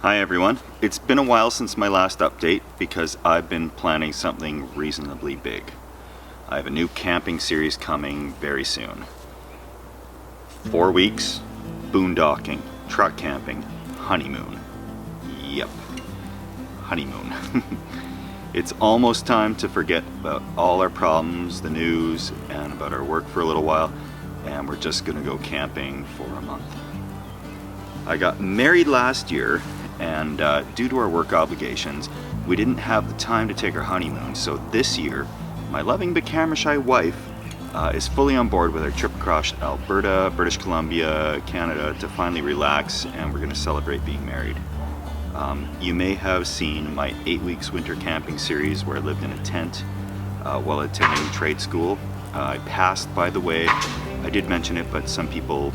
Hi everyone. It's been a while since my last update because I've been planning something reasonably big. I have a new camping series coming very soon. 4 weeks, boondocking, truck camping, honeymoon. Yep, honeymoon. It's almost time to forget about all our problems, the news, and about our work for a little while, and we're just gonna go camping for a month. I got married last year, and due to our work obligations, we didn't have the time to take our honeymoon. So this year, my loving but camera-shy wife is fully on board with our trip across Alberta, British Columbia, Canada to finally relax, and we're going to celebrate being married. You may have seen my 8 weeks winter camping series where I lived in a tent while attending trade school. I passed, by the way. I did mention it, but some people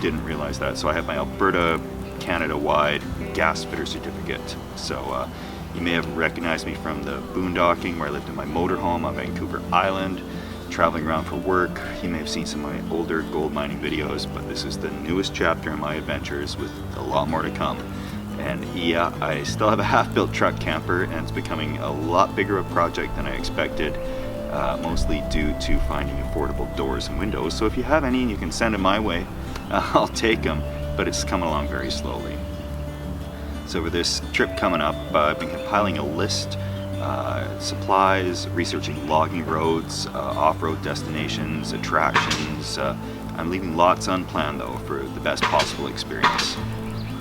didn't realize that. So I have my Alberta, Canada-wide gas fitter certificate. So you may have recognized me from the boondocking where I lived in my motorhome on Vancouver Island, traveling around for work. You may have seen some of my older gold mining videos, but this is the newest chapter in my adventures with a lot more to come. And yeah, I still have a half-built truck camper, and it's becoming a lot bigger of a project than I expected, mostly due to finding affordable doors and windows. So if you have any and you can send them my way, I'll take them, but it's coming along very slowly. So for this trip coming up, I've been compiling a list, supplies, researching logging roads, off-road destinations, attractions. I'm leaving lots unplanned though for the best possible experience.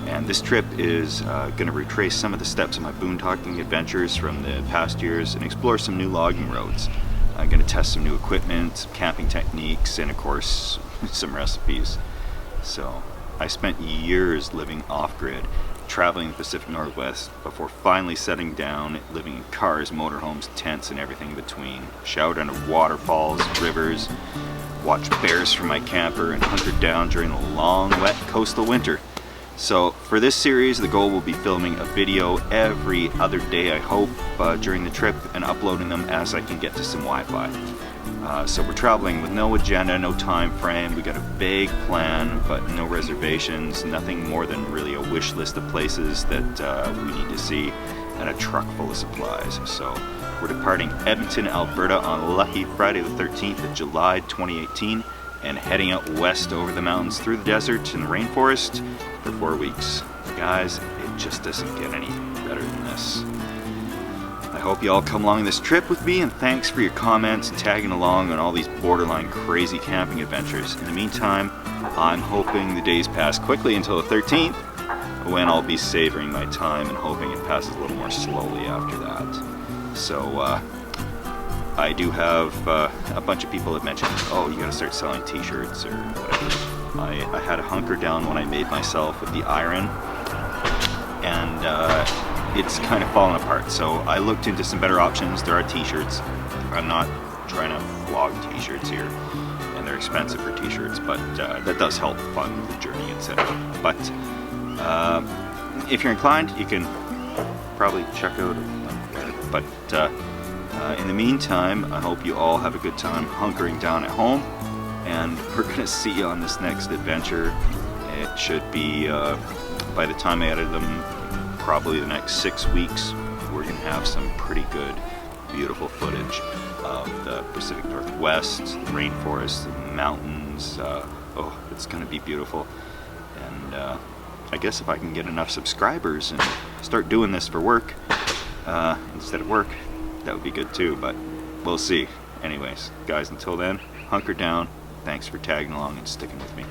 And this trip is going to retrace some of the steps of my boondocking adventures from the past years and explore some new logging roads. I'm going to test some new equipment, camping techniques, and of course some recipes. So I spent years living off-grid, traveling the Pacific Northwest before finally settling down, living in cars, motorhomes, tents, and everything in between. Showered under waterfalls, rivers, watched bears from my camper, and hunkered down during the long, wet coastal winter. So for this series, the goal will be filming a video every other day, I hope, during the trip, and uploading them as I can get to some Wi-Fi. So we're traveling with no agenda, no time frame. We got a vague plan, but no reservations, nothing more than really a wish list of places that we need to see, and a truck full of supplies. So we're departing Edmonton, Alberta on lucky Friday the 13th of July 2018, and heading out west over the mountains through the desert and the rainforest for 4 weeks. Guys, it just doesn't get any better than this. I hope you all come along this trip with me, and thanks for your comments and tagging along on all these borderline crazy camping adventures. In the meantime, I'm hoping the days pass quickly until the 13th, when I'll be savoring my time and hoping it passes a little more slowly after that. So I do have a bunch of people that mentioned, oh, you gotta start selling t-shirts or whatever. I had a hunker down when I made myself with the iron, and it's kind of fallen apart. So I looked into some better options. There are t-shirts. I'm not trying to flog t-shirts here, and they're expensive for t-shirts, but that does help fund the journey, etc. But if you're inclined, you can probably check out a link there. But in the meantime, I hope you all have a good time hunkering down at home, and we're gonna see you on this next adventure. It should be, by the time I edit them, probably the next 6 weeks, we're gonna have some pretty good, beautiful footage of the Pacific Northwest, the rainforest, the mountains. Oh, it's gonna be beautiful. And I guess if I can get enough subscribers and start doing this for work instead of work, that would be good too, but we'll see. Anyways, guys, until then, hunker down. Thanks for tagging along and sticking with me.